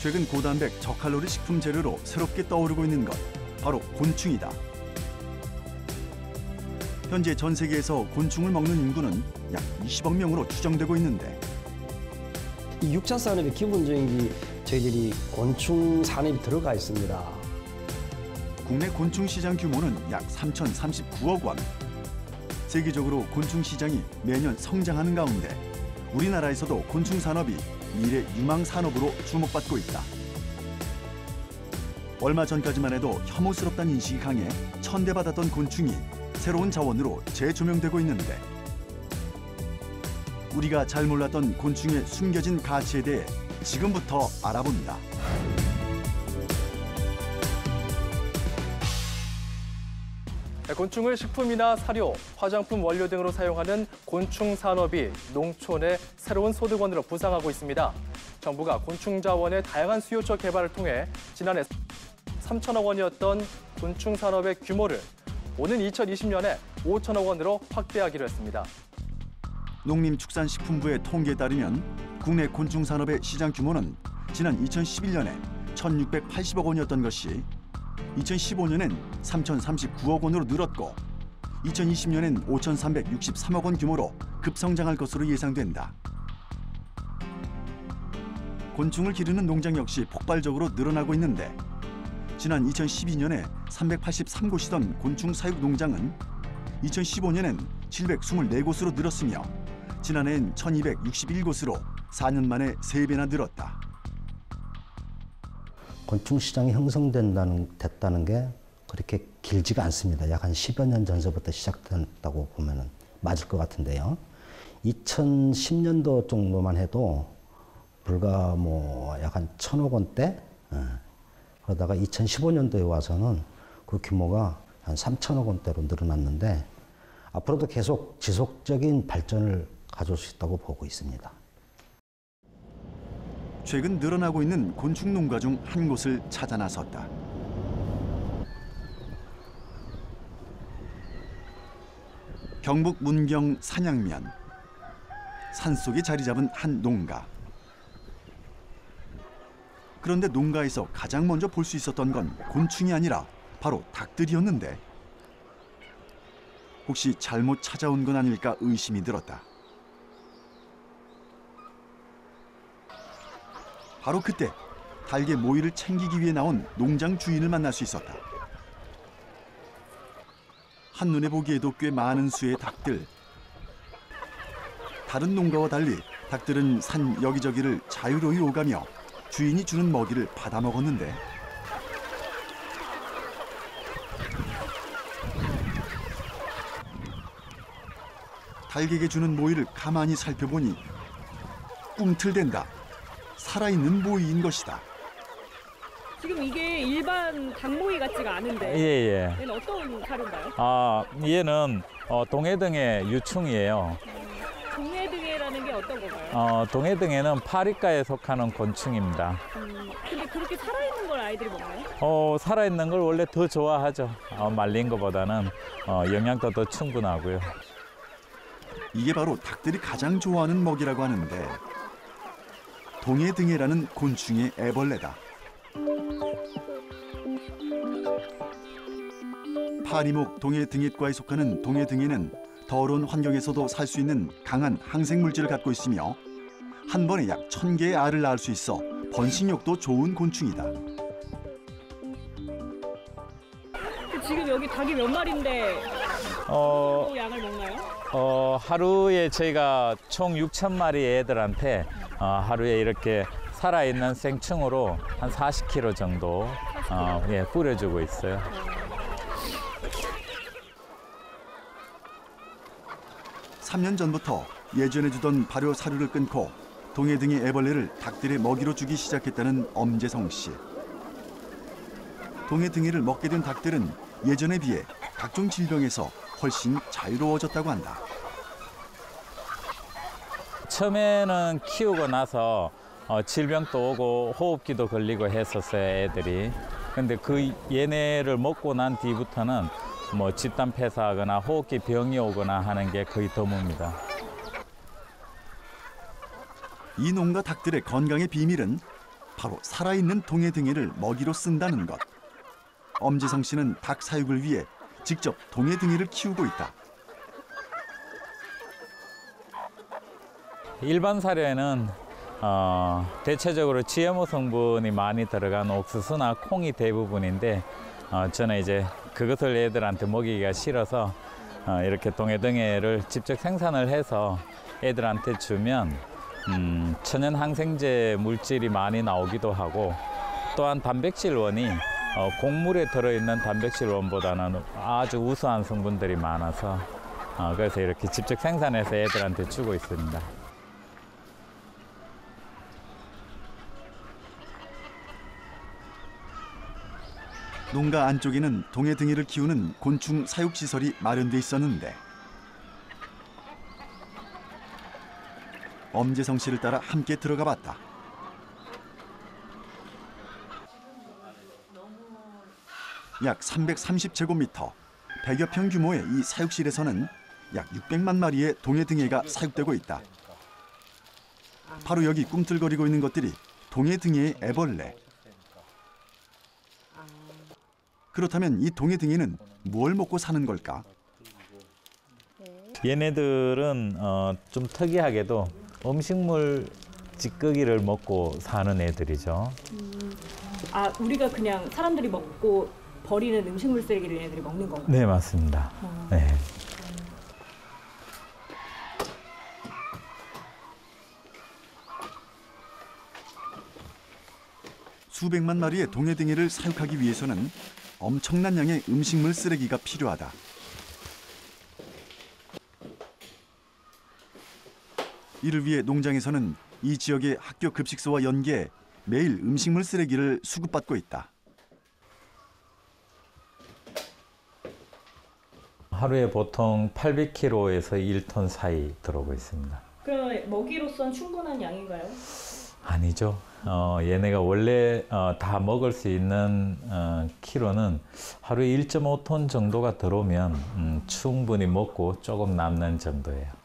최근 고단백 저칼로리 식품 재료로 새롭게 떠오르고 있는 것, 바로 곤충이다. 현재 전 세계에서 곤충을 먹는 인구는 약 20억 명으로 추정되고 있는데 이 6차 산업의 기본적인 저희들이 곤충 산업이 들어가 있습니다. 국내 곤충 시장 규모는 약 3,039억 원. 세계적으로 곤충 시장이 매년 성장하는 가운데 우리나라에서도 곤충 산업이 미래 유망 산업으로 주목받고 있다. 얼마 전까지만 해도 혐오스럽다는 인식이 강해 천대받았던 곤충이 새로운 자원으로 재조명되고 있는데 우리가 잘 몰랐던 곤충의 숨겨진 가치에 대해 지금부터 알아봅니다. 곤충을 식품이나 사료, 화장품 원료 등으로 사용하는 곤충 산업이 농촌의 새로운 소득원으로 부상하고 있습니다. 정부가 곤충 자원의 다양한 수요처 개발을 통해 지난해 3천억 원이었던 곤충 산업의 규모를 오는 2020년에 5천억 원으로 확대하기로 했습니다. 농림축산식품부의 통계에 따르면 국내 곤충 산업의 시장 규모는 지난 2011년에 1,680억 원이었던 것이 2015년엔 3,039억 원으로 늘었고 2020년엔 5,363억 원 규모로 급성장할 것으로 예상된다. 곤충을 기르는 농장 역시 폭발적으로 늘어나고 있는데 지난 2012년에 383곳이던 곤충 사육 농장은 2015년엔 724곳으로 늘었으며 지난해엔 1,261곳으로 4년 만에 3배나 늘었다. 곤충 시장이 형성됐다는 게 그렇게 길지가 않습니다. 약 한 10여 년 전서부터 시작됐다고 보면 맞을 것 같은데요. 2010년도 정도만 해도 불과 약 한 1,000억 원대? 그러다가 2015년도에 와서는 그 규모가 한 3,000억 원대로 늘어났는데 앞으로도 계속 지속적인 발전을 가져올 수 있다고 보고 있습니다. 최근 늘어나고 있는 곤충 농가 중 한 곳을 찾아 나섰다. 경북 문경 산양면. 산속에 자리 잡은 한 농가. 그런데 농가에서 가장 먼저 볼 수 있었던 건 곤충이 아니라 바로 닭들이었는데 혹시 잘못 찾아온 건 아닐까 의심이 들었다. 바로 그때 닭의 모이를 챙기기 위해 나온 농장 주인을 만날 수 있었다. 한눈에 보기에도 꽤 많은 수의 닭들. 다른 농가와 달리 닭들은 산 여기저기를 자유로이 오가며 주인이 주는 먹이를 받아 먹었는데 닭에게 주는 모이를 가만히 살펴보니 꿈틀댄다. 살아있는 모이인 것이다. 지금 이게 일반 닭모이 같지가 않은데 예. 얘는 어떤 사료인가요? 얘는 동해등의 유충이에요. 동해등해라는 게 어떤 건가요? 동해등해는 파리과에 속하는 곤충입니다. 근데 그렇게 살아있는 걸 아이들이 먹나요? 살아있는 걸 원래 더 좋아하죠. 말린 것보다는 영양도 더 충분하고요. 이게 바로 닭들이 가장 좋아하는 먹이라고 하는데 동해등해라는 곤충의 애벌레다. 파리목 동해등해과에 속하는 동해등해는 더러운 환경에서도 살 수 있는 강한 항생 물질을 갖고 있으며 한 번에 약 1,000개의 알을 낳을 수 있어 번식력도 좋은 곤충이다. 지금 여기 닭이 몇 마리인데 그 양을 먹나요? 하루에 저희가 총 6,000마리 애들한테 하루에 이렇게 살아있는 생충으로 한 40kg 정도 뿌려주고 있어요. 삼 년 전부터 예전에 주던 발효 사료를 끊고 동해등의 애벌레를 닭들의 먹이로 주기 시작했다는 엄재성 씨. 동해등해를 먹게 된 닭들은 예전에 비해 각종 질병에서 훨씬 자유로워졌다고 한다. 처음에는 키우고 나서 질병도 오고 호흡기도 걸리고 했었어요, 애들이. 근데 그 얘네를 먹고 난 뒤부터는 뭐 집단 폐사하거나 호흡기 병이 오거나 하는 게 거의 드뭅니다. 이 농가 닭들의 건강의 비밀은 바로 살아있는 동해등이를 먹이로 쓴다는 것. 엄지성 씨는 닭 사육을 위해 직접 동해등이를 키우고 있다. 일반 사료에는 대체적으로 GMO 성분이 많이 들어간 옥수수나 콩이 대부분인데 저는 이제 그것을 애들한테 먹이기가 싫어서 이렇게 동해등해를 직접 생산을 해서 애들한테 주면 천연 항생제 물질이 많이 나오기도 하고, 또한 단백질원이 곡물에 들어있는 단백질원보다는 아주 우수한 성분들이 많아서 그래서 이렇게 직접 생산해서 애들한테 주고 있습니다. 농가 안쪽에는 동해등이를 키우는 곤충 사육시설이 마련돼 있었는데 엄재성 씨를 따라 함께 들어가 봤다. 약 330제곱미터, 100여 평 규모의 이 사육실에서는 약 600만 마리의 동해등해가 사육되고 있다. 바로 여기 꿈틀거리고 있는 것들이 동해등해의 애벌레. 그렇다면 이 동해등해는 뭘 먹고 사는 걸까? 얘네들은 좀 특이하게도 음식물 찌꺼기를 먹고 사는 애들이죠. 아, 우리가 그냥 사람들이 먹고 버리는 음식물 쓰레기를 얘네들이 먹는 건가요? 네, 맞습니다. 네. 수백만 마리의 동해등해를 사육하기 위해서는 엄청난 양의 음식물 쓰레기가 필요하다. 이를 위해 농장에서는 이 지역의 학교 급식소와 연계해 매일 음식물 쓰레기를 수급받고 있다. 하루에 보통 800kg에서 1톤 사이 들어오고 있습니다. 그럼 먹이로선 충분한 양인가요? 아니죠. 얘네가 원래 다 먹을 수 있는 키로는 하루에 1.5톤 정도가 들어오면 충분히 먹고 조금 남는 정도예요.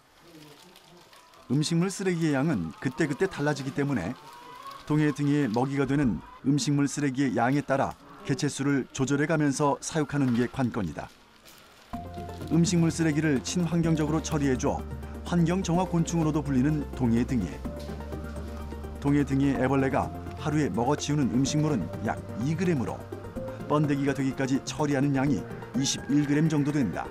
음식물 쓰레기의 양은 그때그때 달라지기 때문에 동해등이의 먹이가 되는 음식물 쓰레기의 양에 따라 개체수를 조절해가면서 사육하는 게 관건이다. 음식물 쓰레기를 친환경적으로 처리해줘 환경정화 곤충으로도 불리는 동해등해. 동해등이의 애벌레가 하루에 먹어치우는 음식물은 약 2g으로 번데기가 되기까지 처리하는 양이 21g 정도 된다.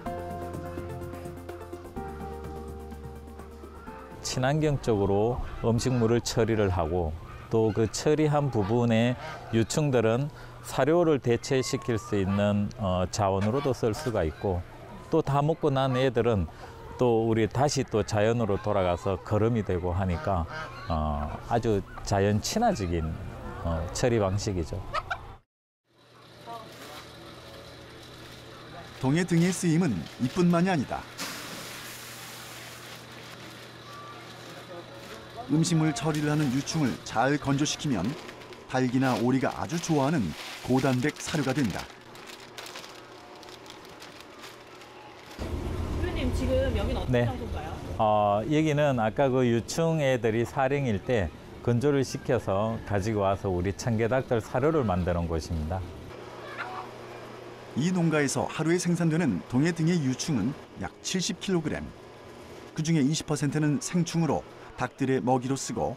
친환경적으로 음식물을 처리를 하고 또 그 처리한 부분의 유충들은 사료를 대체시킬 수 있는 자원으로도 쓸 수가 있고, 또 다 먹고 난 애들은 또 우리 다시 또 자연으로 돌아가서 거름이 되고 하니까 아주 자연 친화적인 처리 방식이죠. 동해등의 쓰임은 이뿐만이 아니다. 음식물 처리를 하는 유충을 잘 건조시키면 닭이나 오리가 아주 좋아하는 고단백 사료가 된다. 대표님, 지금 여기는 어떤 네. 장소인가요? 여기는 아까 그 유충 애들이 사령일 때 건조를 시켜서 가지고 와서 우리 청개닭들 사료를 만드는 곳입니다. 이 농가에서 하루에 생산되는 동해등의 유충은 약 70kg. 그중에 20%는 생충으로 닭들의 먹이로 쓰고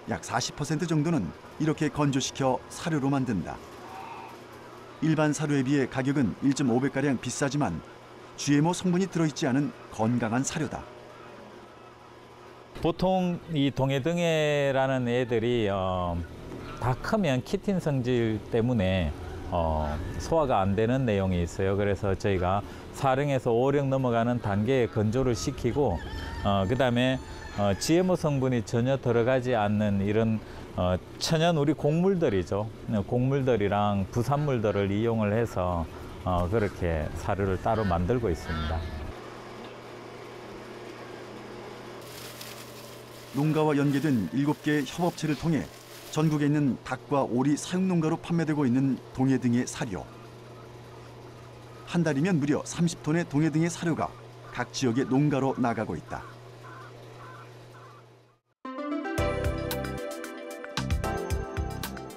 약 40% 정도는 이렇게 건조시켜 사료로 만든다. 일반 사료에 비해 가격은 1.5배가량 비싸지만 GMO 성분이 들어있지 않은 건강한 사료다. 보통 이 동해등해라는 애들이 다 크면 키틴 성질 때문에 소화가 안 되는 내용이 있어요. 그래서 저희가 4령에서 5령 넘어가는 단계에 건조를 시키고 그다음에 GMO 성분이 전혀 들어가지 않는 이런 천연 우리 곡물들이죠. 곡물들이랑 부산물들을 이용을 해서 그렇게 사료를 따로 만들고 있습니다. 농가와 연계된 7개의 협업체를 통해 전국에 있는 닭과 오리 사육농가로 판매되고 있는 동해등의 사료. 한 달이면 무려 30톤의 동해등의 사료가 각 지역의 농가로 나가고 있다.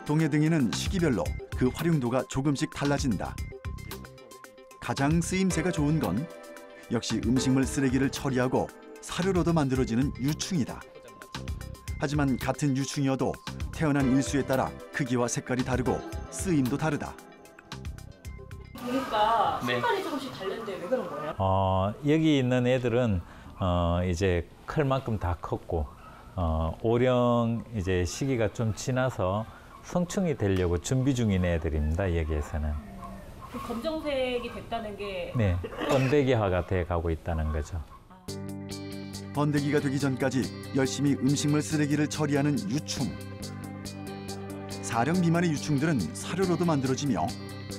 동해등에는 시기별로 그 활용도가 조금씩 달라진다. 가장 쓰임새가 좋은 건 역시 음식물 쓰레기를 처리하고 사료로도 만들어지는 유충이다. 하지만 같은 유충이어도 태어난 일수에 따라 크기와 색깔이 다르고 쓰임도 다르다. 보니까 네. 색깔이 조금씩 다른데 왜 그런 거예요? 여기 있는 애들은 이제 클 만큼 다 컸고 오령 이제 시기가 좀 지나서 성충이 되려고 준비 중인 애들입니다. 여기에서는. 그 검정색이 됐다는 게 네, 번데기화가 돼 가고 있다는 거죠. 번데기가 되기 전까지 열심히 음식물 쓰레기를 처리하는 유충. 사령 미만의 유충들은 사료로도 만들어지며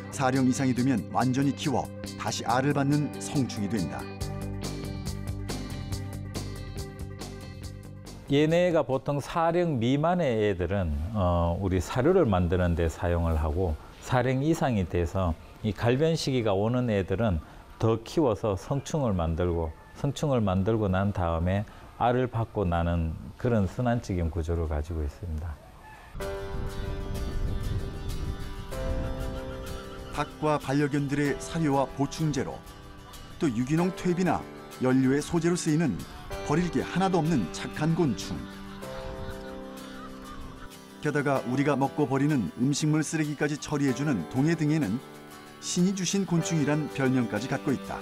사령 이상이 되면 완전히 키워 다시 알을 낳는 성충이 된다. 얘네가 보통 사령 미만의 애들은 우리 사료를 만드는 데 사용을 하고 사령 이상이 돼서 이 갈변 시기가 오는 애들은 더 키워서 성충을 만들고 난 다음에 알을 받고 나는 그런 순환적인 구조를 가지고 있습니다. 닭과 반려견들의 사료와 보충제로 또 유기농 퇴비나 연료의 소재로 쓰이는 버릴 게 하나도 없는 착한 곤충. 게다가 우리가 먹고 버리는 음식물 쓰레기까지 처리해주는 동해등에는 신이 주신 곤충이란 별명까지 갖고 있다.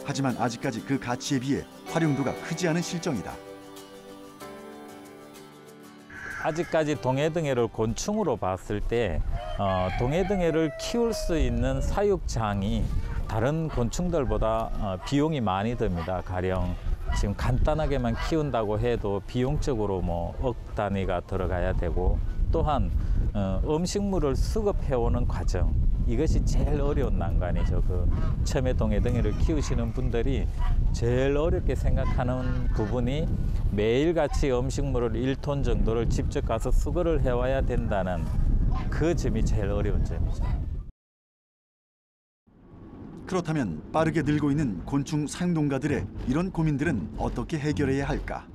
하지만 아직까지 그 가치에 비해 활용도가 크지 않은 실정이다. 아직까지 동해등해를 곤충으로 봤을 때 동해등해를 키울 수 있는 사육장이 다른 곤충들보다 비용이 많이 듭니다. 가령 지금 간단하게만 키운다고 해도 비용적으로 뭐 억 단위가 들어가야 되고 또한 음식물을 수급해오는 과정 이것이 제일 어려운 난관이죠. 처음에 동해등해를 키우시는 분들이 제일 어렵게 생각하는 부분이 매일같이 음식물을 1톤 정도를 직접 가서 수거를 해와야 된다는 그 점이 제일 어려운 점이죠. 그렇다면 빠르게 늘고 있는 곤충 사용동가들의 이런 고민들은 어떻게 해결해야 할까?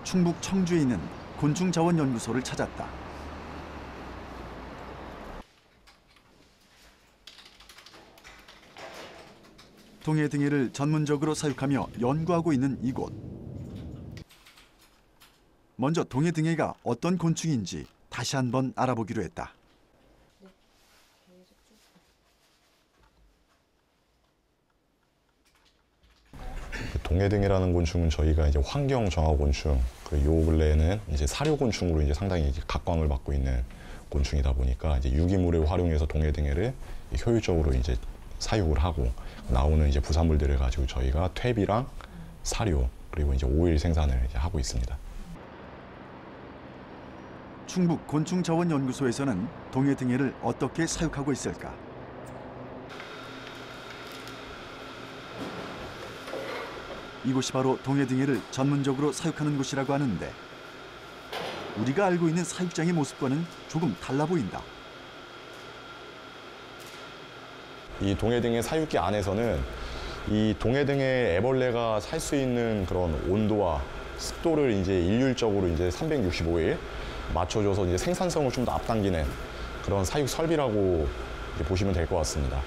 충북 청주에 있는 곤충자원연구소를 찾았다. 동해등해를 전문적으로 사육하며 연구하고 있는 이곳. 먼저 동해등해가 어떤 곤충인지 다시 한번 알아보기로 했다. 동해등해라는 곤충은 저희가 이제 환경 정화 곤충, 요 근래에는 이제 사료 곤충으로 이제 상당히 이제 각광을 받고 있는 곤충이다 보니까 이제 유기물을 활용해서 동해등해를 효율적으로 이제 사육을 하고 나오는 이제 부산물들을 가지고 저희가 퇴비랑 사료 그리고 이제 오일 생산을 이제 하고 있습니다. 충북 곤충자원연구소에서는 동해등해를 어떻게 사육하고 있을까? 이곳이 바로 동해등해를 전문적으로 사육하는 곳이라고 하는데 우리가 알고 있는 사육장의 모습과는 조금 달라 보인다. 이 동해등해 사육기 안에서는 이 동해등해 애벌레가 살 수 있는 그런 온도와 습도를 이제 일률적으로 이제 365일 맞춰줘서 이제 생산성을 좀 더 앞당기는 그런 사육 설비라고 이제 보시면 될 것 같습니다.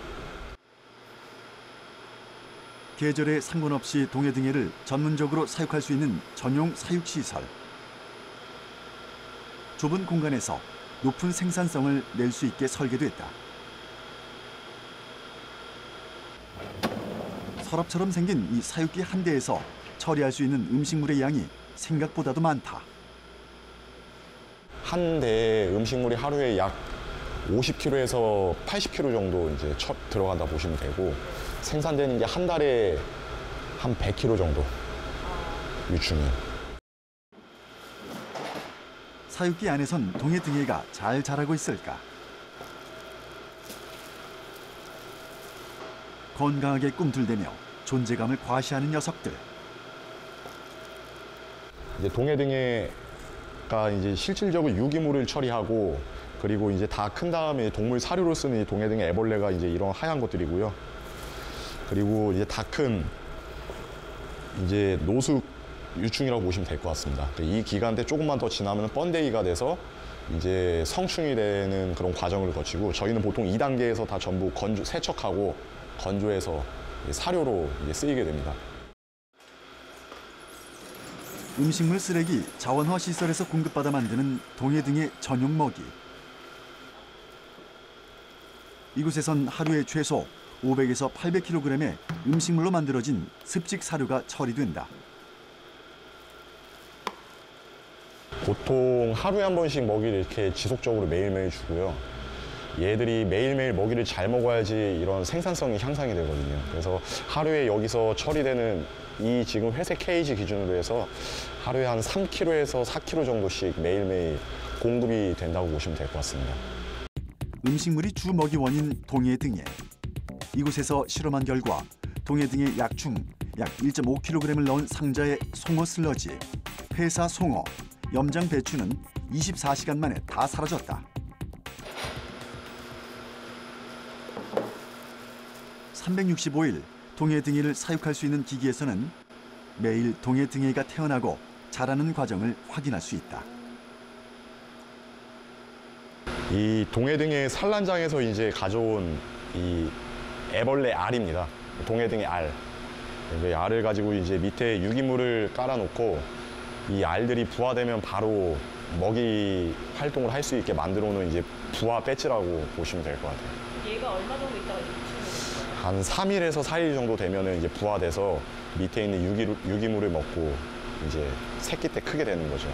계절에 상관없이 동해등해를 전문적으로 사육할 수 있는 전용 사육시설. 좁은 공간에서 높은 생산성을 낼 수 있게 설계됐다. 서랍처럼 생긴 이 사육기 한 대에서 처리할 수 있는 음식물의 양이 생각보다도 많다. 한 대의 음식물이 하루에 약 50kg에서 80kg 정도 이제 들어간다 보시면 되고 생산되는 게 한 달에 한 100kg 정도 유충이. 사육기 안에선 동해등해가 잘 자라고 있을까? 건강하게 꿈틀대며 존재감을 과시하는 녀석들. 이제 동해등해가 이제 실질적으로 유기물을 처리하고 그리고 이제 다 큰 다음에 동물 사료로 쓰는 이 동해등해 애벌레가 이제 이런 하얀 것들이고요. 그리고 이제 다 큰 이제 노숙 유충이라고 보시면 될 것 같습니다. 이 기간 때 조금만 더 지나면 번데기가 돼서 이제 성충이 되는 그런 과정을 거치고 저희는 보통 2단계에서 다 전부 세척하고 건조해서 사료로 이제 쓰이게 됩니다. 음식물 쓰레기 자원화 시설에서 공급받아 만드는 동해 등의 전용 먹이. 이곳에선 하루에 최소 500에서 800kg의 음식물로 만들어진 습식 사료가 처리된다. 보통 하루에 한 번씩 먹이를 이렇게 지속적으로 매일매일 주고요. 얘들이 매일매일 먹이를 잘 먹어야지 이런 생산성이 향상이 되거든요. 그래서 하루에 여기서 처리되는 이 지금 회색 케이지 기준으로 해서 하루에 한 3kg에서 4kg 정도씩 매일매일 공급이 된다고 보시면 될 것 같습니다. 음식물이 주 먹이원인 동해 등에 이곳에서 실험한 결과 동해 등의 약충 약 1.5kg을 넣은 상자의 송어 슬러지, 회사 송어, 염장 배추는 24시간 만에 다 사라졌다. 365일 동해등이를 사육할 수 있는 기기에서는 매일 동해등이가 태어나고 자라는 과정을 확인할 수 있다. 이 동해등의 산란장에서 이제 가져온 이 애벌레 알입니다. 동해등의 알. 이 알을 가지고 이제 밑에 유기물을 깔아놓고 이 알들이 부화되면 바로 먹이 활동을 할 수 있게 만들어 놓은 이제 부화 배지라고 보시면 될 것 같아요. 얘가 얼마 정도 있다가 유충이 한 3일에서 4일 정도 되면은 이제 부화돼서 밑에 있는 유기물을 먹고 이제 새끼 때 크게 되는 거죠.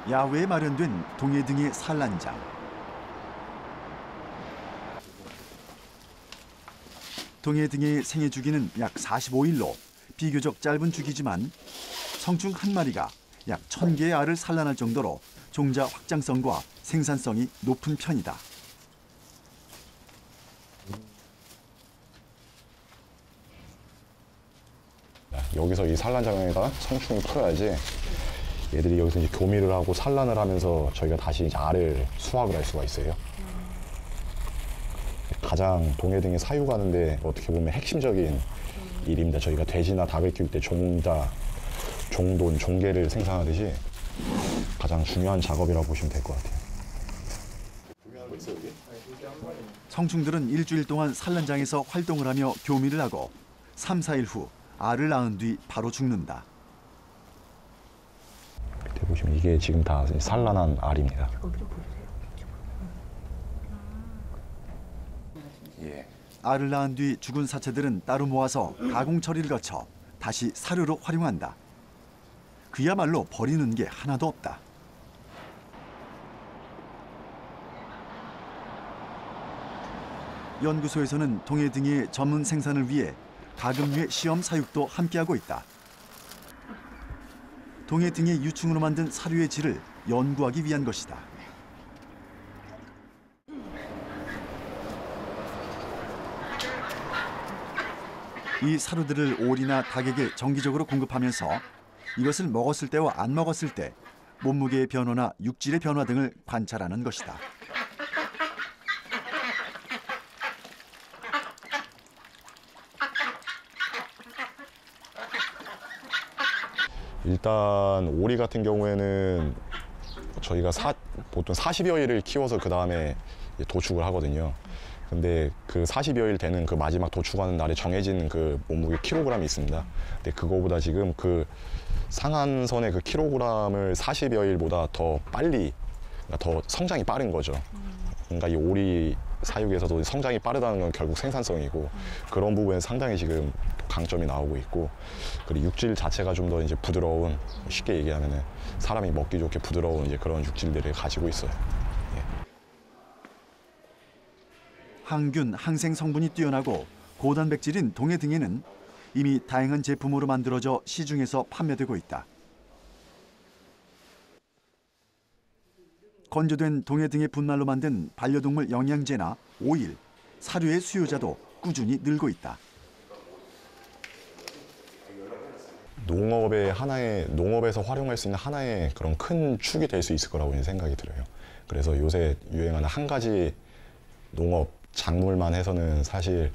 야외에 마련된 동해 등의 산란장. 동해 등의 생애 주기는 약 45일로 비교적 짧은 주기지만 성충 한 마리가 약 1000개의 알을 산란할 정도로 종자 확장성과 생산성이 높은 편이다. 여기서 이 산란장에다 성충을 풀어야지 얘들이 여기서 이제 교미를 하고 산란을 하면서 저희가 다시 이제 알을 수확을 할 수가 있어요. 가장 동해 등에 사육하는데 어떻게 보면 핵심적인 일입니다. 저희가 돼지나 닭을 키울 때 종자, 종돈, 종개를 생산하듯이 가장 중요한 작업이라고 보시면 될 것 같아요. 성충들은 일주일 동안 산란장에서 활동을 하며 교미를 하고 3, 4일 후 알을 낳은 뒤 바로 죽는다. 밑에 보시면 이게 지금 다 산란한 알입니다. 알을 낳은 뒤 죽은 사체들은 따로 모아서 가공 처리를 거쳐 다시 사료로 활용한다. 그야말로 버리는 게 하나도 없다. 연구소에서는 동해 등의 전문 생산을 위해 가금류의 시험 사육도 함께하고 있다. 동해 등의 유충으로 만든 사료의 질을 연구하기 위한 것이다. 이 사료들을 오리나 닭에게 정기적으로 공급하면서 이것을 먹었을 때와 안 먹었을 때 몸무게의 변화나 육질의 변화 등을 관찰하는 것이다. 일단 오리 같은 경우에는 저희가 보통 40여일을 키워서 그 다음에 도축을 하거든요. 근데 그 40여일 되는 그 마지막 도축하는 날에 정해진 그 몸무게 킬로그램이 있습니다. 근데 그거보다 지금 그 상한선의 그 킬로그램을 40여일보다 더 빨리, 그러니까 더 성장이 빠른 거죠. 그러니까 이 오리 사육에서도 성장이 빠르다는 건 결국 생산성이고 그런 부분에 상당히 지금 강점이 나오고 있고, 그리고 육질 자체가 좀 더 이제 부드러운, 쉽게 얘기하면은 사람이 먹기 좋게 부드러운 이제 그런 육질들을 가지고 있어요. 항균, 항생 성분이 뛰어나고 고단백질인 동해 등에는 이미 다양한 제품으로 만들어져 시중에서 판매되고 있다. 건조된 동해 등의 분말로 만든 반려동물 영양제나 오일, 사료의 수요자도 꾸준히 늘고 있다. 농업에서 활용할 수 있는 하나의 그런 큰 축이 될 수 있을 거라고 생각이 들어요. 그래서 요새 유행하는 한 가지 농업, 작물만 해서는 사실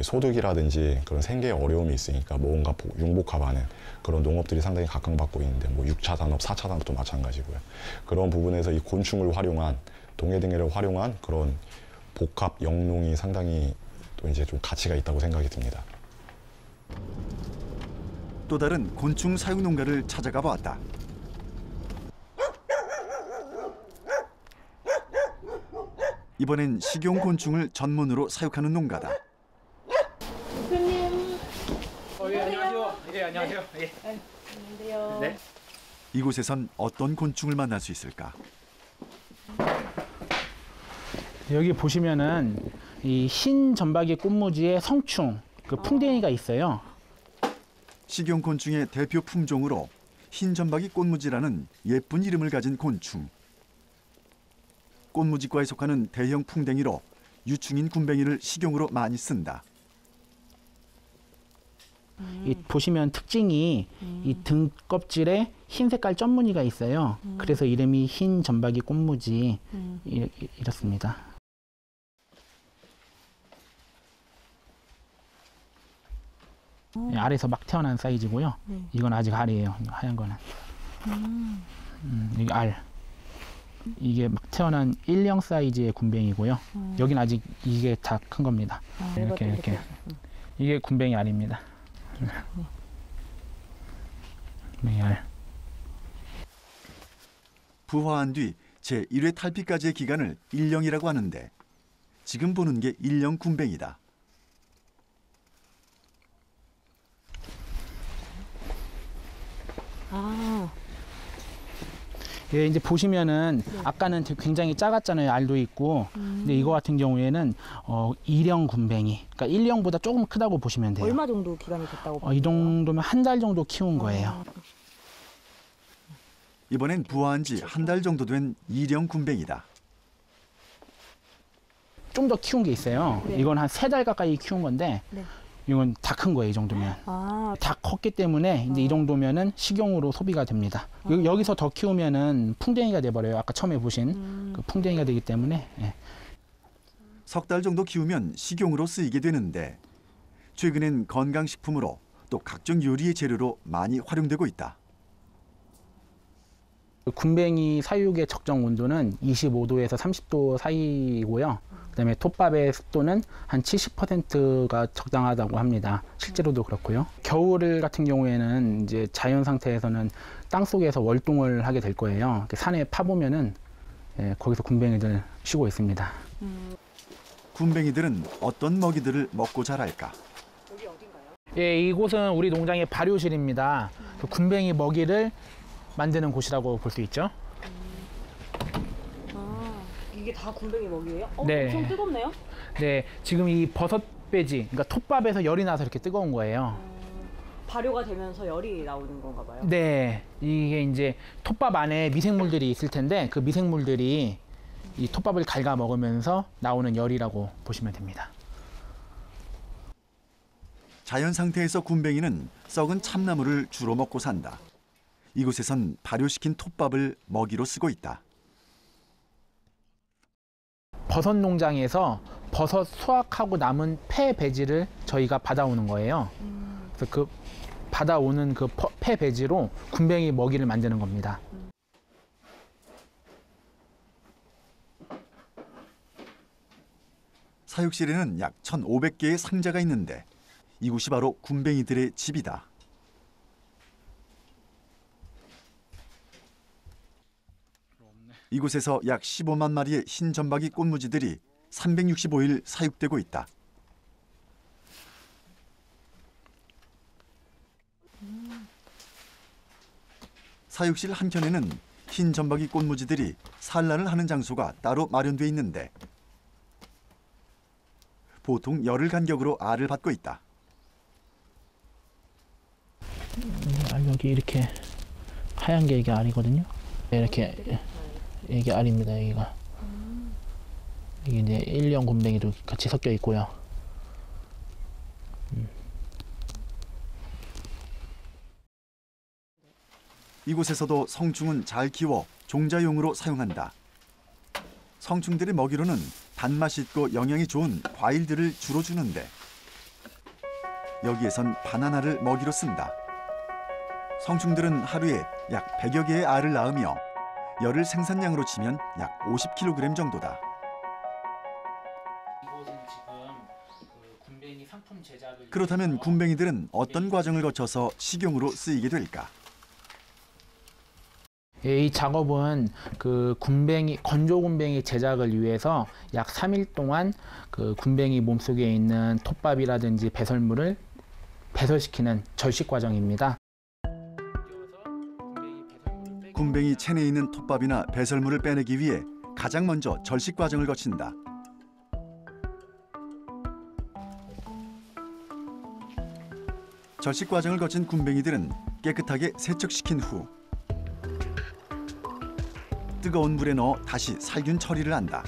소득이라든지 그런 생계에 어려움이 있으니까 뭔가 융복합하는 그런 농업들이 상당히 각광받고 있는데 뭐 6차 산업, 4차 산업도 마찬가지고요. 그런 부분에서 이 곤충을 활용한 동해등해를 활용한 그런 복합 영농이 상당히 또 이제 좀 가치가 있다고 생각이 듭니다. 또 다른 곤충 사육 농가를 찾아가 보았다. 이번엔 식용 곤충을 전문으로 사육하는 농가다. 대표님. 예, 안녕하세요. 예, 안녕하세요. 예. 안녕하세요. 네. 이곳에선 어떤 곤충을 만날 수 있을까? 여기 보시면은 이 흰 점박이 꽃무지의 성충, 그 풍뎅이가 있어요. 식용 곤충의 대표 품종으로 흰 점박이 꽃무지라는 예쁜 이름을 가진 곤충. 꽃무지과에 속하는 대형 풍뎅이로 유충인 군뱅이를 식용으로 많이 쓴다. 이 보시면 특징이 이 등 껍질에 흰 색깔 점무늬가 있어요. 그래서 이름이 흰 점박이 꽃무지 이렇습니다. 알에서 막 태어난 사이즈고요. 이건 아직 알이에요. 하얀 거는. 이게 알. 이게 막 태어난 1형 사이즈의 군뱅이고요. 여긴 아직 이게 다 큰 겁니다. 이렇게. 이게 군뱅이 알입니다. 군뱅이 알. 부화한 뒤 제1회 탈피까지의 기간을 1년이라고 하는데 지금 보는 게 1년 군뱅이다. 아, 예, 이제 보시면은 아까는 굉장히 작았잖아요. 알도 있고. 근데 이거 같은 경우에는 2령 군뱅이. 그러니까 1령보다 조금 크다고 보시면 돼요. 얼마 정도 기간이 됐다고 이 정도면 한 달 정도 키운 거예요. 이번엔 부화한 지 한 달 정도 된 2령 군뱅이다. 좀 더 키운 게 있어요. 네. 이건 한 3달 가까이 키운 건데 네. 이건 다 큰 거예요. 이 정도면. 아, 다 컸기 때문에 이제 이 정도면은 식용으로 소비가 됩니다. 여기서 더 키우면은 풍뎅이가 돼버려요. 아까 처음에 보신 그 풍뎅이가 되기 때문에. 예. 석 달 정도 키우면 식용으로 쓰이게 되는데 최근엔 건강식품으로 또 각종 요리의 재료로 많이 활용되고 있다. 군뱅이 사육의 적정 온도는 25도에서 30도 사이고요. 그다음에 톱밥의 습도는 한 70%가 적당하다고 합니다. 실제로도 그렇고요. 겨울 같은 경우에는 이제 자연 상태에서는 땅 속에서 월동을 하게 될 거예요. 이렇게 산에 파보면은 거기서 군뱅이들 쉬고 있습니다. 군뱅이들은 어떤 먹이들을 먹고 자랄까? 예, 이곳은 우리 농장의 발효실입니다. 그 군뱅이 먹이를 만드는 곳이라고 볼 수 있죠. 이게 다 군뱅이 먹이에요? 네. 엄청 뜨겁네요? 네, 지금 이 버섯 배지, 그러니까 톱밥에서 열이 나서 이렇게 뜨거운 거예요. 발효가 되면서 열이 나오는 건가 봐요. 네, 이게 이제 톱밥 안에 미생물들이 있을 텐데 그 미생물들이 이 톱밥을 갉아 먹으면서 나오는 열이라고 보시면 됩니다. 자연 상태에서 군뱅이는 썩은 참나무를 주로 먹고 산다. 이곳에선 발효시킨 톱밥을 먹이로 쓰고 있다. 버섯 농장에서 버섯 수확하고 남은 폐 배지를 저희가 받아오는 거예요. 그래서 그 받아오는 그 폐 배지로 군뱅이 먹이를 만드는 겁니다. 사육실에는 약 1,500개의 상자가 있는데 이곳이 바로 군뱅이들의 집이다. 이곳에서 약 15만 마리의 흰 점박이 꽃무지들이 365일 사육되고 있다. 사육실 한켠에는 흰 점박이 꽃무지들이 산란을 하는 장소가 따로 마련돼 있는데 보통 열흘 간격으로 알을 받고 있다. 여기 이렇게 하얀 게 이게 알이거든요. 이렇게 이게 알입니다. 여기가 이게 이제 1년 군뱅이도 같이 섞여 있고요. 이곳에서도 성충은 잘 키워 종자용으로 사용한다. 성충들의 먹이로는 단맛이 있고 영양이 좋은 과일들을 주로 주는데 여기에선 바나나를 먹이로 쓴다. 성충들은 하루에 약 100여 개의 알을 낳으며 열을 생산량으로 치면 약 50kg 정도다. 그렇다면 군뱅이들은 어떤 과정을 거쳐서 식용으로 쓰이게 될까? 이 작업은 건조 군뱅이 제작을 위해서 약 3일 동안 군뱅이 몸속에 있는 톱밥이라든지 배설물을 배설시키는 절식 과정입니다. 군뱅이 체내에 있는 톱밥이나 배설물을 빼내기 위해 가장 먼저 절식 과정을 거친다. 절식 과정을 거친 군뱅이들은 깨끗하게 세척시킨 후 뜨거운 물에 넣어 다시 살균 처리를 한다.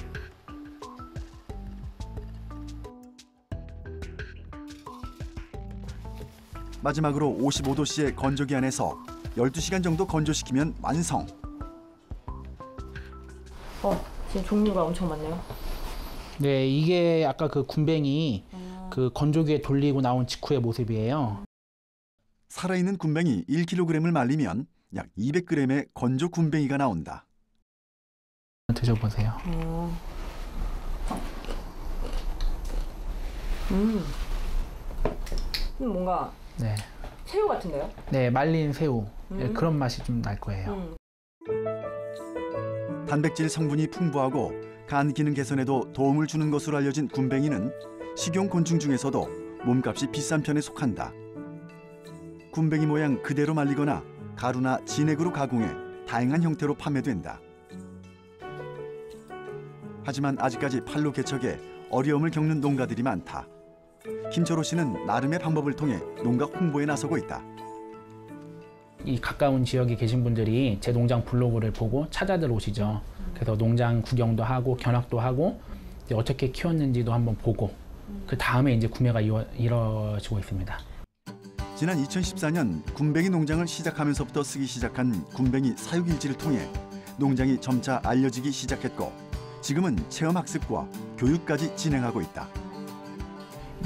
마지막으로 55도씨의 건조기 안에서 12시간 정도 건조시키면 완성. 지금 종류가 엄청 많네요. 네, 이게 아까 군뱅이 건조기에 돌리고 나온 직후의 모습이에요. 살아있는 군뱅이 1kg을 말리면 약 200g의 건조 군뱅이가 나온다. 드셔보세요. 뭔가 네. 새우 같은데요? 네, 말린 새우. 네, 그런 맛이 좀 날 거예요. 단백질 성분이 풍부하고 간 기능 개선에도 도움을 주는 것으로 알려진 군뱅이는 식용 곤충 중에서도 몸값이 비싼 편에 속한다. 군뱅이 모양 그대로 말리거나 가루나 진액으로 가공해 다양한 형태로 판매된다. 하지만 아직까지 판로 개척에 어려움을 겪는 농가들이 많다. 김철호 씨는 나름의 방법을 통해 농가 홍보에 나서고 있다. 이 가까운 지역에 계신 분들이 제 농장 블로그를 보고 찾아들 오시죠. 그래서 농장 구경도 하고 견학도 하고 이제 어떻게 키웠는지도 한번 보고 그 다음에 이제 구매가 이루어지고 있습니다. 지난 2014년 군뱅이 농장을 시작하면서부터 쓰기 시작한 군뱅이 사육일지를 통해 농장이 점차 알려지기 시작했고 지금은 체험학습과 교육까지 진행하고 있다.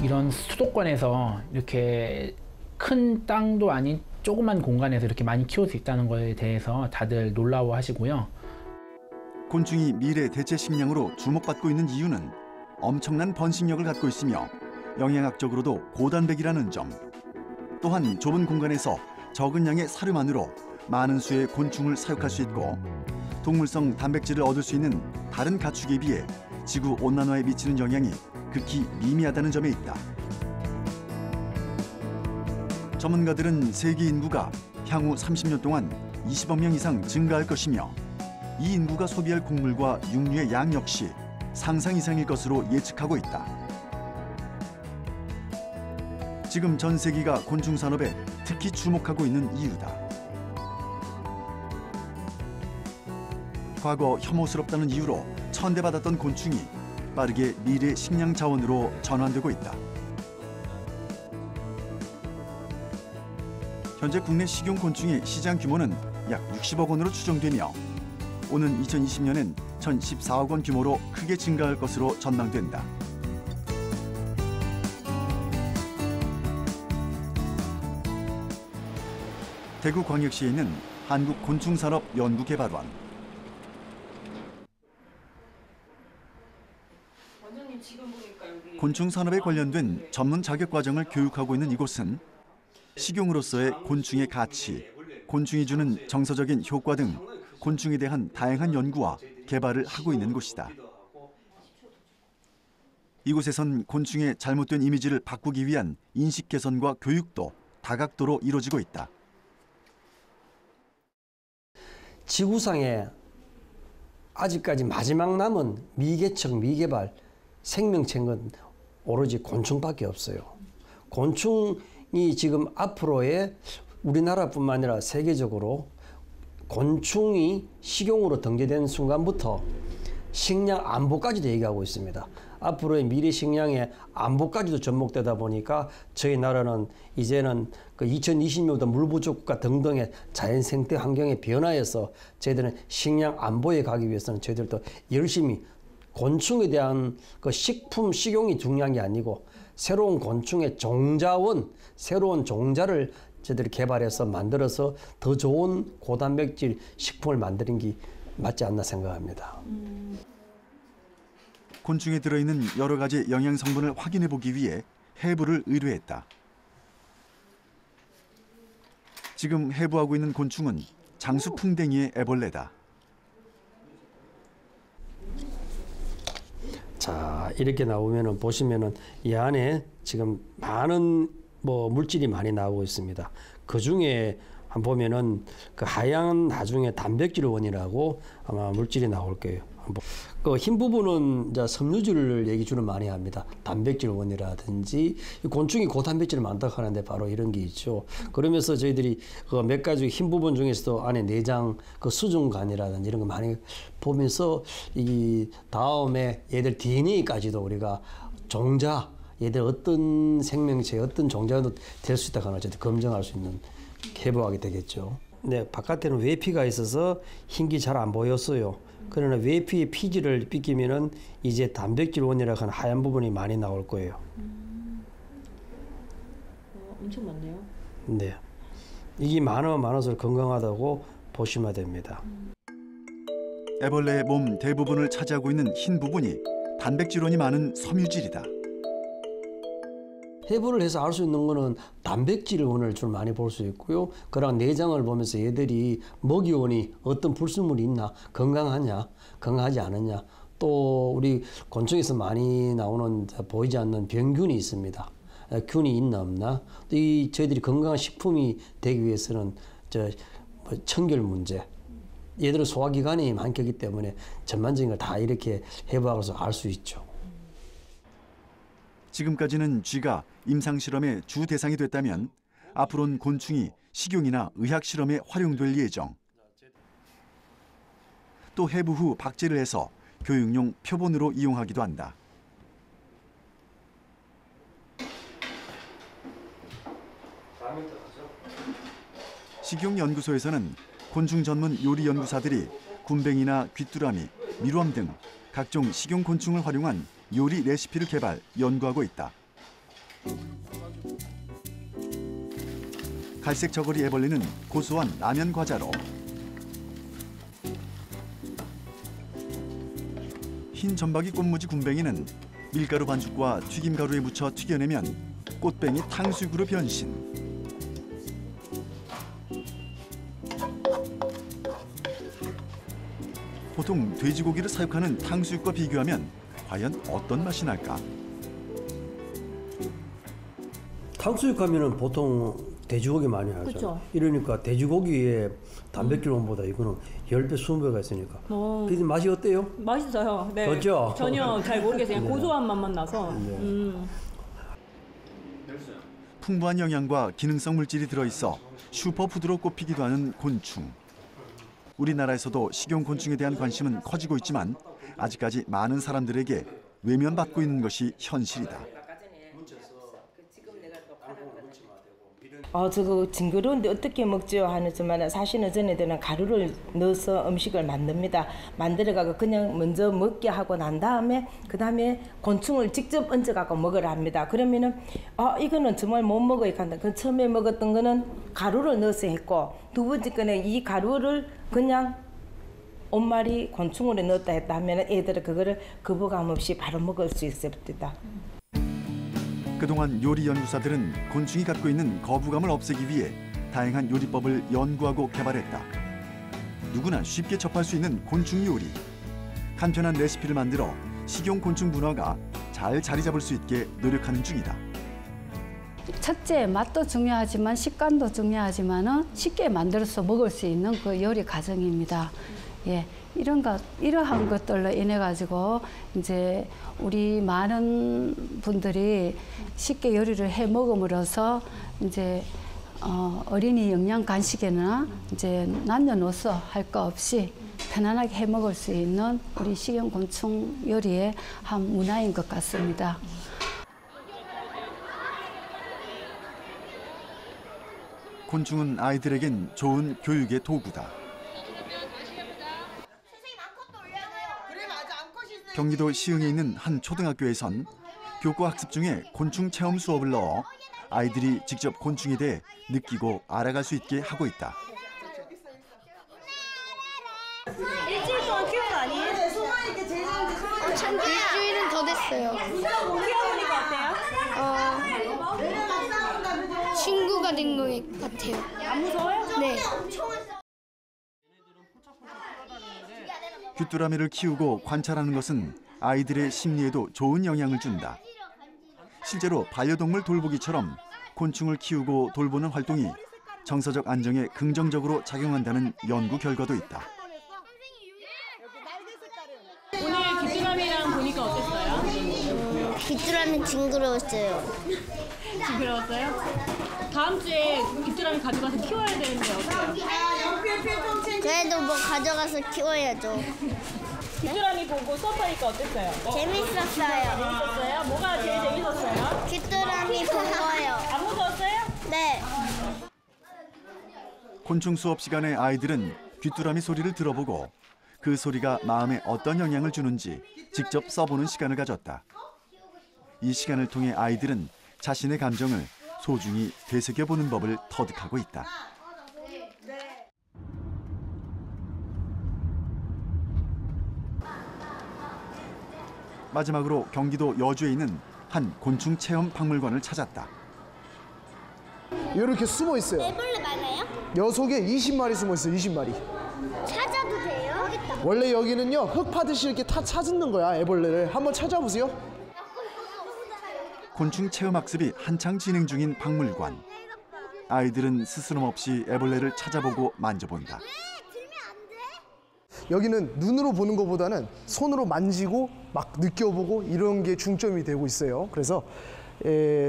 이런 수도권에서 이렇게 큰 땅도 아닌 조그만 공간에서 이렇게 많이 키울 수 있다는 것에 대해서 다들 놀라워하시고요. 곤충이 미래 대체 식량으로 주목받고 있는 이유는 엄청난 번식력을 갖고 있으며 영양학적으로도 고단백이라는 점. 또한 좁은 공간에서 적은 양의 사료만으로 많은 수의 곤충을 사육할 수 있고 동물성 단백질을 얻을 수 있는 다른 가축에 비해 지구 온난화에 미치는 영향이 극히 미미하다는 점에 있다. 전문가들은 세계 인구가 향후 30년 동안 20억 명 이상 증가할 것이며 이 인구가 소비할 곡물과 육류의 양 역시 상상 이상일 것으로 예측하고 있다. 지금 전 세계가 곤충 산업에 특히 주목하고 있는 이유다. 과거 혐오스럽다는 이유로 천대받았던 곤충이 빠르게 미래 식량 자원으로 전환되고 있다. 현재 국내 식용 곤충의 시장 규모는 약 60억 원으로 추정되며 오는 2020년엔 1,014억 원 규모로 크게 증가할 것으로 전망된다. 대구광역시에 있는 한국곤충산업연구개발원. 곤충 산업에 관련된 전문 자격 과정을 교육하고 있는 이곳은 식용으로서의 곤충의 가치, 곤충이 주는 정서적인 효과 등 곤충에 대한 다양한 연구와 개발을 하고 있는 곳이다. 이곳에선 곤충의 잘못된 이미지를 바꾸기 위한 인식 개선과 교육도 다각도로 이루어지고 있다. 지구상에 아직까지 마지막 남은 미개척, 미개발 생명체인 건 오로지 곤충밖에 없어요. 곤충이 지금 앞으로의 우리나라뿐만 아니라 세계적으로 곤충이 식용으로 등재된 순간부터 식량 안보까지도 얘기하고 있습니다. 앞으로의 미래 식량의 안보까지도 접목되다 보니까 저희 나라는 이제는 그 2020년부터 물 부족과 등등의 자연 생태 환경의 변화에서 저희들은 식량 안보에 가기 위해서는 저희들도 열심히 곤충에 대한 그 식용이 중요한 게 아니고 새로운 곤충의 종자원, 새로운 종자를 저희들이 개발해서 만들어서 더 좋은 고단백질 식품을 만드는 게 맞지 않나 생각합니다. 곤충에 들어있는 여러 가지 영양 성분을 확인해 보기 위해 해부를 의뢰했다. 지금 해부하고 있는 곤충은 장수풍뎅이의 애벌레다. 자, 이렇게 나오면은 보시면은 이 안에 지금 많은 물질이 많이 나오고 있습니다. 그 중에 한번 보면은 그 하얀 나중에 단백질 원이라고 아마 물질이 나올 거예요. 그 흰 부분은 이제 섬유질 얘기 주로 많이 합니다. 단백질 원이라든지 곤충이 고단백질을 만들어 하는데 바로 이런 게 있죠. 그러면서 저희들이 그 몇 가지 흰 부분 중에서도 안에 내장, 그 수중간이라든지 이런 거 많이 보면서 이 다음에 얘들 DNA까지도 우리가 종자, 얘들 어떤 생명체, 어떤 종자도 될 수 있다고 하는 걸 검증할 수 있는 해부하게 되겠죠. 네, 바깥에는 외피가 있어서 흰기 잘 안 보였어요. 그러나 외피의 피지를 삐끼면은 이제 단백질 원이라고 하는 하얀 부분이 많이 나올 거예요. 엄청 많네요. 네, 이게 많아서 건강하다고 보시면 됩니다. 애벌레의 몸 대부분을 차지하고 있는 흰 부분이 단백질원이 많은 섬유질이다. 해부를 해서 알 수 있는 거는 단백질원을 좀 많이 볼 수 있고요. 그런 내장을 보면서 얘들이 먹이원이 어떤 불순물이 있나, 건강하냐, 건강하지 않느냐, 또 우리 곤충에서 많이 나오는 보이지 않는 병균이 있습니다. 균이 있나 없나. 또 이 저희들이 건강한 식품이 되기 위해서는 청결 문제. 얘들은 소화기관이 많기 때문에 전반적인 걸 다 이렇게 해부하고서 알 수 있죠. 지금까지는 쥐가 임상실험의 주 대상이 됐다면 앞으로는 곤충이 식용이나 의학실험에 활용될 예정. 또 해부 후 박제를 해서 교육용 표본으로 이용하기도 한다. 식용연구소에서는 곤충 전문 요리 연구사들이 굼벵이나 귀뚜라미, 밀웜 등 각종 식용곤충을 활용한 요리 레시피를 개발, 연구하고 있다. 갈색 저고리 애벌레는 고소한 라면 과자로, 흰 점박이 꽃무지 굼벵이는 밀가루 반죽과 튀김가루에 묻혀 튀겨내면 꽃뱅이 탕수육으로 변신. 보통 돼지고기를 사육하는 탕수육과 비교하면 과연 어떤 맛이 날까? 탕수육 하면은 보통 돼지고기 많이 하죠. 그쵸. 이러니까 돼지고기에 단백질원보다 이거는 10배, 20배가 있으니까. 근데 맛이 어때요? 맛있어요. 네. 그렇죠? 전혀 잘 모르겠어요. 그냥 고소한 맛만 나서. 풍부한 영양과 기능성 물질이 들어있어 슈퍼푸드로 꼽히기도 하는 곤충. 우리나라에서도 식용곤충에 대한 관심은 커지고 있지만 아직까지 많은 사람들에게 외면받고 있는 것이 현실이다. 저거 징그러운데 어떻게 먹죠 하는지만 사실은 전에들은 가루를 넣어서 음식을 만듭니다. 만들어가고 그냥 먼저 먹게 하고 난 다음에 그 다음에 곤충을 직접 얹어가고 먹으라 합니다. 그러면은 이거는 정말 못 먹어야 한다. 그 처음에 먹었던 거는 가루를 넣어서 했고 두 번째 거는 이 가루를 그냥 온 마리 곤충으로 넣었다 했다 하면 애들은 그거를 거부감 없이 바로 먹을 수 있습니다. 그동안 요리 연구사들은 곤충이 갖고 있는 거부감을 없애기 위해 다양한 요리법을 연구하고 개발했다. 누구나 쉽게 접할 수 있는 곤충 요리. 간편한 레시피를 만들어 식용 곤충 문화가 잘 자리 잡을 수 있게 노력하는 중이다. 첫째, 맛도 중요하지만 식감도 중요하지만은 쉽게 만들어서 먹을 수 있는 그 요리 과정입니다. 예, 이러한 것들로 인해 가지고 이제 우리 많은 분들이 쉽게 요리를 해 먹음으로써 이제 어린이 영양 간식이나 이제 남녀노소 할 거 없이 편안하게 해 먹을 수 있는 우리 식용곤충 요리의 한 문화인 것 같습니다. 곤충은 아이들에겐 좋은 교육의 도구다. 선생님 한 컵도 올려야 돼요. 그래 맞아 안 컷이 있어요. 경기도 시흥에 있는 한 초등학교에선 교과 학습 중에 곤충 체험 수업을 넣어 아이들이 직접 곤충에 대해 느끼고 알아갈 수 있게 하고 있다. 일주일 동안 키운 거 아니에요? 일주일은 더 됐어요. 키워보니까 어때요? 친구가 된 것 같아요. 안 무서워요? 네. 귀뚜라미를 키우고 관찰하는 것은 아이들의 심리에도 좋은 영향을 준다. 실제로 반려동물 돌보기처럼 곤충을 키우고 돌보는 활동이 정서적 안정에 긍정적으로 작용한다는 연구 결과도 있다. 오늘 귀뚜라미랑 보니까 어땠어요? 귀뚜라미 징그러웠어요. 징그러웠어요? 다음 주에 귀뚜라미 가져가서 키워야 되는데 어때요? 그래도 뭐 가져가서 키워야죠. 귀뚜라미 보고 수업하니까 어땠어요? 재밌었어요. 재밌었어요? 뭐가 제일 재밌었어요? 귀뚜라미 본 거요. 안 무서웠어요? 네. 곤충 수업 시간에 아이들은 귀뚜라미 소리를 들어보고 그 소리가 마음에 어떤 영향을 주는지 직접 써보는 시간을 가졌다. 이 시간을 통해 아이들은 자신의 감정을 소중히 되새겨보는 법을 터득하고 있다. 마지막으로 경기도 여주에 있는 한 곤충 체험 박물관을 찾았다. 이렇게 숨어 있어요. 애벌레 많아요? 녀석에 20마리 숨어 있어요. 20마리. 찾아도 돼요? 원래 여기는요 흙 파듯이 이렇게 다 찾는 거야. 애벌레를 한번 찾아보세요. 곤충 체험 학습이 한창 진행 중인 박물관. 아이들은 스스럼 없이 애벌레를 찾아보고 만져본다. 여기는 눈으로 보는 것보다는 손으로 만지고 막 느껴보고 이런 게 중점이 되고 있어요. 그래서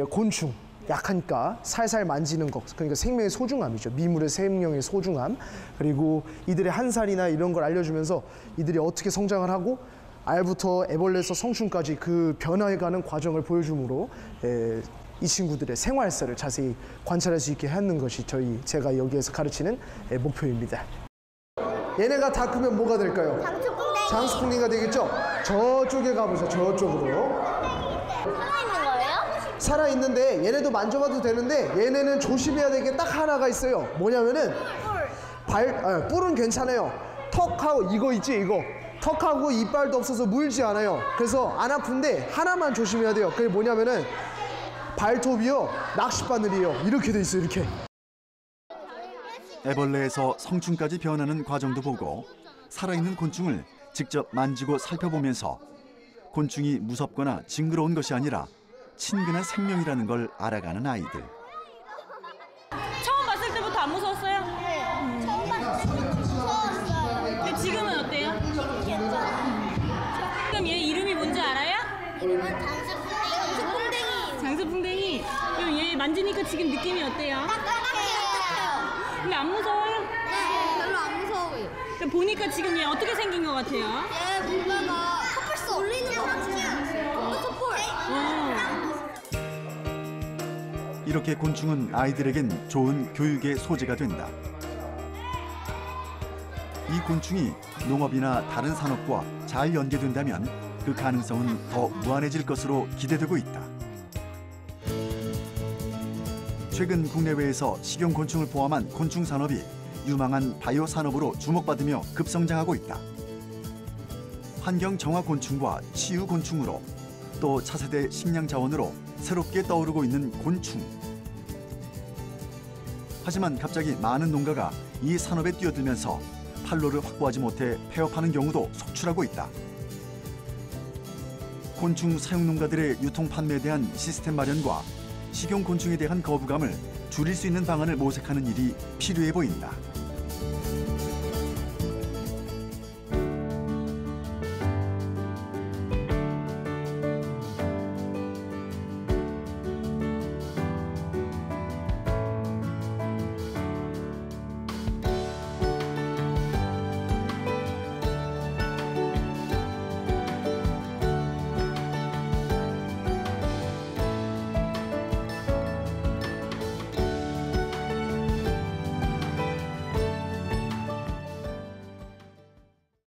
곤충 약하니까 살살 만지는 것, 그러니까 생명의 소중함이죠. 미물의 생명의 소중함, 그리고 이들의 한 살이나 이런 걸 알려주면서 이들이 어떻게 성장을 하고 알부터 애벌레에서 성충까지 그 변화해가는 과정을 보여줌으로 이 친구들의 생활사를 자세히 관찰할 수 있게 하는 것이 제가 여기에서 가르치는 목표입니다. 얘네가 다 크면 뭐가 될까요? 장수풍뎅이. 장수풍뎅이가 되겠죠? 저쪽에 가보세요. 저쪽으로. 살아있는 거예요? 살아있는데 얘네도 만져봐도 되는데 얘네는 조심해야 될 게 딱 하나가 있어요. 뭐냐면은 뿔은 괜찮아요. 턱하고 이거 있지 이거. 턱하고 이빨도 없어서 물지 않아요. 그래서 안 아픈데 하나만 조심해야 돼요. 그게 뭐냐면은 발톱이요 낚싯바늘이에요. 이렇게 돼 있어요. 이렇게. 애벌레에서 성충까지 변하는 과정도 보고 살아있는 곤충을 직접 만지고 살펴보면서 곤충이 무섭거나 징그러운 것이 아니라 친근한 생명이라는 걸 알아가는 아이들. 처음 봤을 때부터 안 무서웠어요? 네. 처음 봤을 때 무서웠어요. 근데 지금은 어때요? 그럼 얘 이름이 뭔지 알아요? 이름은 장수풍뎅이. 장수풍뎅이. 그럼 얘 만지니까 지금 느낌이 어때요? 딱딱해요. 근데 안 무서워요? 네. 별로 안 무서워요. 그럼 보니까 지금 얘 어떻게 생긴 것 같아요? 얘 뭔가가 코뿔소 올리는 것 같아요. 코뿔. 이렇게 곤충은 아이들에겐 좋은 교육의 소재가 된다. 이 곤충이 농업이나 다른 산업과 잘 연계된다면 그 가능성은 더 무한해질 것으로 기대되고 있다. 최근 국내외에서 식용곤충을 포함한 곤충 산업이 유망한 바이오 산업으로 주목받으며 급성장하고 있다. 환경 정화 곤충과 치유 곤충으로 또 차세대 식량 자원으로 새롭게 떠오르고 있는 곤충. 하지만 갑자기 많은 농가가 이 산업에 뛰어들면서 판로를 확보하지 못해 폐업하는 경우도 속출하고 있다. 곤충 사육 농가들의 유통 판매에 대한 시스템 마련과 식용곤충에 대한 거부감을 줄일 수 있는 방안을 모색하는 일이 필요해 보인다.